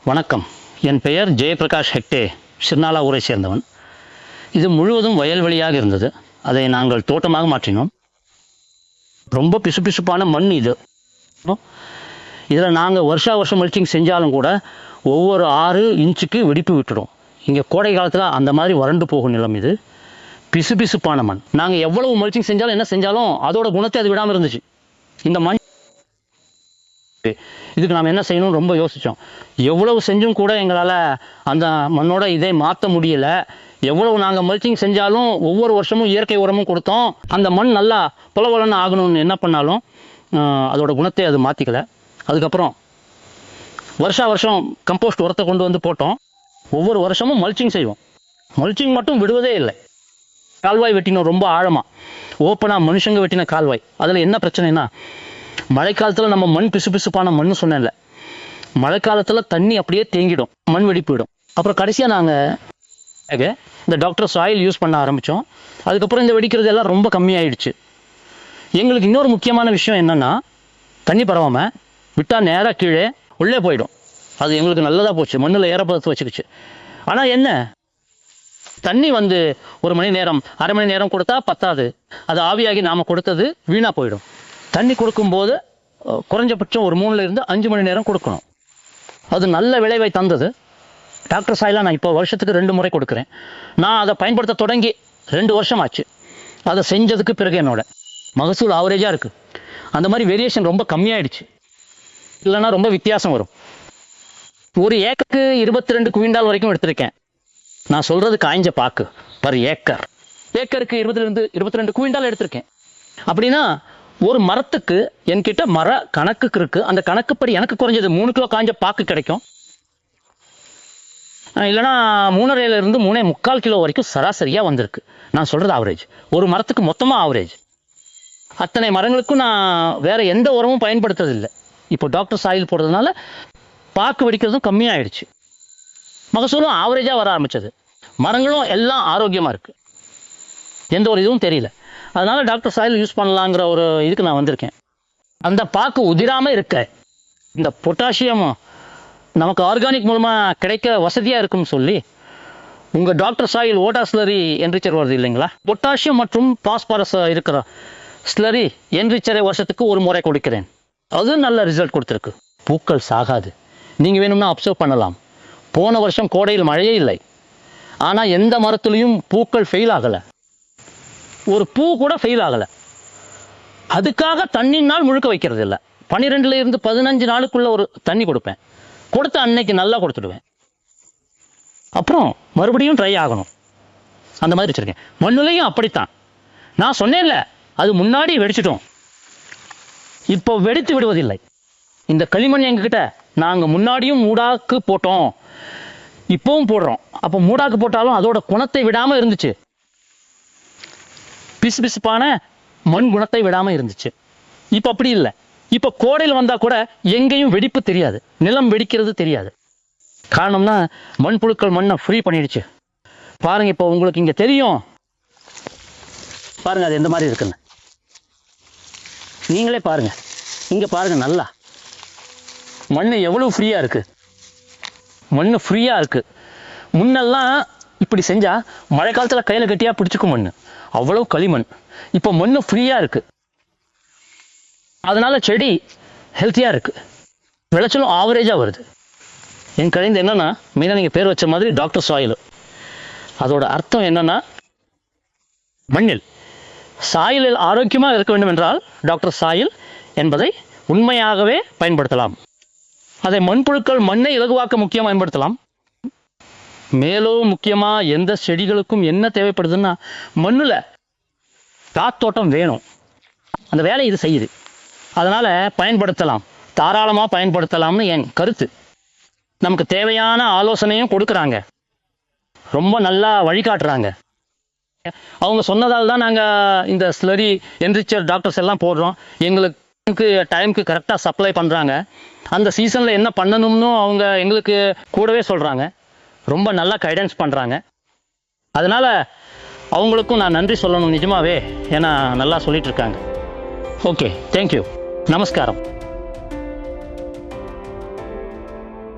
வணக்கம். என் பெயர் ஜெயபிரகாஷ் ஹெக்டே, சிர்னாலா ஊரை சேர்ந்தவன். இது முழுவதும் வயல்வெளியாக இருந்தது. அதை நாங்கள் தோட்டமாக மாற்றினோம். ரொம்ப பிசுபிசுப்பான மண் இது. இதில் நாங்கள் வருஷம் மல்ச்சிங் செஞ்சாலும் கூட ஒவ்வொரு 6 இன்ச்சுக்கு வெடிப்பு விட்டுடும். இங்கே கோடை காலத்தில் அந்த மாதிரி வறண்டு போகும் நிலம் இது. பிசுபிசுப்பான மண். நாங்கள் எவ்வளவு மல்ச்சிங் செஞ்சாலும் என்ன செஞ்சாலும் அதோட குணத்தை அது விடாமல் இருந்துச்சு. இந்த மண் இதுக்கு நாம் என்ன செய்யணும்னு ரொம்ப யோசித்தோம். எவ்வளவு செஞ்சும் கூட எங்களால் அந்த மண்ணோட இதை மாற்ற முடியல. எவ்வளவு நாங்கள் மல்ச்சிங் செஞ்சாலும் ஒவ்வொரு வருஷமும் இயற்கை உரமும் கொடுத்தோம். அந்த மண் நல்லா புலவலன்னு ஆகணும்னு என்ன பண்ணாலும் அதோட குணத்தை அது மாற்றிக்கல. அதுக்கப்புறம் வருஷம் கம்போஸ்ட் உரத்தை கொண்டு வந்து போட்டோம். ஒவ்வொரு வருஷமும் மல்ச்சிங் செய்வோம். மல்ச்சிங் மட்டும் விடுவதே இல்லை. கால்வாய் வெட்டினோம், ரொம்ப ஆழமாக ஓப்பனாக மனுஷங்க வெட்டின கால்வாய். அதில் என்ன பிரச்சனைனா, மழைக்காலத்தில் நம்ம மண் பிசுபிசுப்பான மண் சொன்னேன்ல, மழைக்காலத்தில் தண்ணி அப்படியே தேங்கிடும், மண் வெடிப்பிடும். அப்புறம் கடைசியாக நாங்கள் இந்த டாக்டர் சாயில் யூஸ் பண்ண ஆரம்பித்தோம். அதுக்கப்புறம் இந்த வெடிக்கிறது எல்லாம் ரொம்ப கம்மியாயிடுச்சு. எங்களுக்கு இன்னொரு முக்கியமான விஷயம் என்னென்னா, தண்ணி பரவாமல் விட்டால் நேராக கீழே உள்ளே போயிடும். அது எங்களுக்கு நல்லதாக போச்சு, மண்ணில் ஏறப்பதத்து வச்சுக்கிச்சு. ஆனால் என்ன, தண்ணி வந்து 1 மணி நேரம் 1/2 மணி நேரம் கொடுத்தா பத்தாது. அது ஆவியாகி நாம் கொடுத்தது வீணாக போயிடும். தண்ணி கொடுக்கும்போது குறைஞ்சபட்சம் ஒரு 3லிருந்து 5 மணி நேரம் கொடுக்கணும். அது நல்ல விளைவை தந்தது. டாக்டர் சாயிலாக நான் இப்போ வருஷத்துக்கு 2 முறை கொடுக்குறேன். நான் அதை பயன்படுத்த தொடங்கி 2 வருஷம் ஆச்சு. அதை செஞ்சதுக்கு பிறகு என்னோட மகசூல் ஆவரேஜாக இருக்குது. அந்த மாதிரி வேரியேஷன் ரொம்ப கம்மியாயிடுச்சு. இல்லைன்னா ரொம்ப வித்தியாசம் வரும். ஒரு ஏக்கருக்கு 22 குவிண்டால் வரைக்கும் எடுத்திருக்கேன். நான் சொல்கிறது காய்ஞ்ச பாக்கு பர் ஏக்கருக்கு 22 குவிண்டால் எடுத்திருக்கேன். அப்படின்னா ஒரு மரத்துக்கு என்கிட்ட மர கணக்குக்கு இருக்கு. அந்த கணக்குப்படி எனக்கு குறைஞ்சது 3 கிலோ காய்ஞ்ச பாக்கு கிடைக்கும். இல்லைனா 3.5 to 3.25 கிலோ வரைக்கும் சராசரியாக வந்திருக்கு. நான் சொல்கிறது ஆவரேஜ். ஒரு மரத்துக்கு மொத்தமாக ஆவரேஜ். அத்தனை மரங்களுக்கும் நான் வேறு எந்த உரமும் பயன்படுத்துறதில்லை. இப்போ டாக்டர் சாயில் போடுறதுனால பாக்கு வெடிக்கிறதும் கம்மியாயிடுச்சு. மகசூலும் ஆவரேஜாக வர ஆரம்பித்தது. மரங்களும் எல்லாம் ஆரோக்கியமாக இருக்குது. எந்த ஒரு இதுவும் தெரியல. அதனால் டாக்டர் சாயில் யூஸ் பண்ணலாங்கிற ஒரு இதுக்கு நான் வந்திருக்கேன். அந்த பாக்கு உதிராமல் இருக்க இந்த பொட்டாசியம் நமக்கு ஆர்கானிக் மூலமாக கிடைக்க வசதியாக இருக்குன்னு சொல்லி உங்கள் டாக்டர் சாயில் ஓட்டா ஸ்லரி என்ரிச்சர் வருது இல்லைங்களா, பொட்டாசியம் மற்றும் பாஸ்பரஸ் இருக்கிற ஸ்லரி என்ரிச்சரை வருஷத்துக்கு 1 முறை கொடுக்கிறேன். அது நல்ல ரிசல்ட் கொடுத்துருக்கு. பூக்கள் சாகாது. நீங்கள் வேணும்னா அப்சர்வ் பண்ணலாம். போன வருஷம் கோடையில் மழையே இல்லை. ஆனால் எந்த மரத்துலேயும் பூக்கள் ஃபெயில் ஆகலை. ஒரு பூ கூட ஃபெயில் ஆகலை. அதுக்காக தண்ணி நாள் முழுக்க வைக்கிறது இல்லை. 12லிருந்து 15 நாளுக்குள்ள ஒரு தண்ணி கொடுப்பேன். கொடுத்த அன்னைக்கு நல்லா கொடுத்துடுவேன். அப்புறம் மறுபடியும் ட்ரை ஆகணும். அந்த மாதிரி வச்சுருக்கேன். மண்ணுலையும் அப்படித்தான். நான் சொன்னேன்ல, அது முன்னாடி வெடிச்சிட்டோம். இப்போ வெடித்து விடுவதில்லை. இந்த களிமண் எங்ககிட்ட நாங்கள் முன்னாடியும் மூடாக்கு போட்டோம், இப்போவும் போடுறோம். அப்போ மூடாக்கு போட்டாலும் அதோட குணத்தை விடாமல் இருந்துச்சு. பிசுபிசுப்பான மண் குணத்தை விடாமல் இருந்துச்சு. இப்போ அப்படி இல்லை. இப்போ கோடையில் வந்தால் கூட எங்கேயும் வெடிப்பு தெரியாது, நிலம் வெடிக்கிறது தெரியாது. காரணம்னா மண்புழுக்கள் மண்ணை ஃப்ரீ பண்ணிடுச்சு. பாருங்கள், இப்போ உங்களுக்கு இங்கே தெரியும். பாருங்கள் அது எந்த மாதிரி இருக்குன்னு நீங்களே பாருங்கள். இங்கே பாருங்கள், நல்லா மண் எவ்வளோ ஃப்ரீயாக இருக்குது. மண் ஃப்ரீயாக இருக்குது. முன்னெல்லாம் இப்படி செஞ்சால் மழை காலத்தில் கையில் கட்டியாக பிடிச்சிக்கும் மண், அவ்வளோ களிமண். இப்போ மண் ஃப்ரீயாக இருக்குது. அதனால் செடி ஹெல்த்தியாக இருக்குது. விளைச்சலும் ஆவரேஜாக வருது. என் கழிந்து என்னென்னா, மெயினாக நீங்கள் பேர் வச்ச மாதிரி டாக்டர் சாயில், அதோட அர்த்தம் என்னென்னா, மண்ணில் சாயிலில் ஆரோக்கியமாக இருக்க வேண்டும் என்றால் டாக்டர் சாயில் என்பதை உண்மையாகவே பயன்படுத்தலாம். அதை மண்புழுக்கள் மண்ணை இலகுவாக்க முக்கியமாக பயன்படுத்தலாம். மேலும் முக்கியமாக எந்த செடிகளுக்கும் என்ன தேவைப்படுதுன்னா, மண்ணில் காத்தோட்டம் வேணும். அந்த வேலை இது செய்யுது. அதனால் பயன்படுத்தலாம், தாராளமாக பயன்படுத்தலாம்னு என் கருத்து. நமக்கு தேவையான ஆலோசனையும் கொடுக்குறாங்க, ரொம்ப நல்லா வழிகாட்டுறாங்க. அவங்க சொன்னதால் தான் நாங்கள் இந்த ஸ்லரி என்ரிச்சர் டாக்டர்ஸ் எல்லாம் போடுறோம். எங்களுக்கு டைமுக்கு கரெக்டாக சப்ளை பண்ணுறாங்க. அந்த சீசனில் என்ன பண்ணணும்னு அவங்க எங்களுக்கு கூடவே சொல்கிறாங்க. ரொம்ப நல்லா கைடன்ஸ் பண்ணுறாங்க. அதனால் அவங்களுக்கும் நான் நன்றி சொல்லணும் நிஜமாவே. ஏன்னா நல்லா சொல்லிகிட்ருக்காங்க. ஓகே, தேங்க்யூ, நமஸ்காரம்.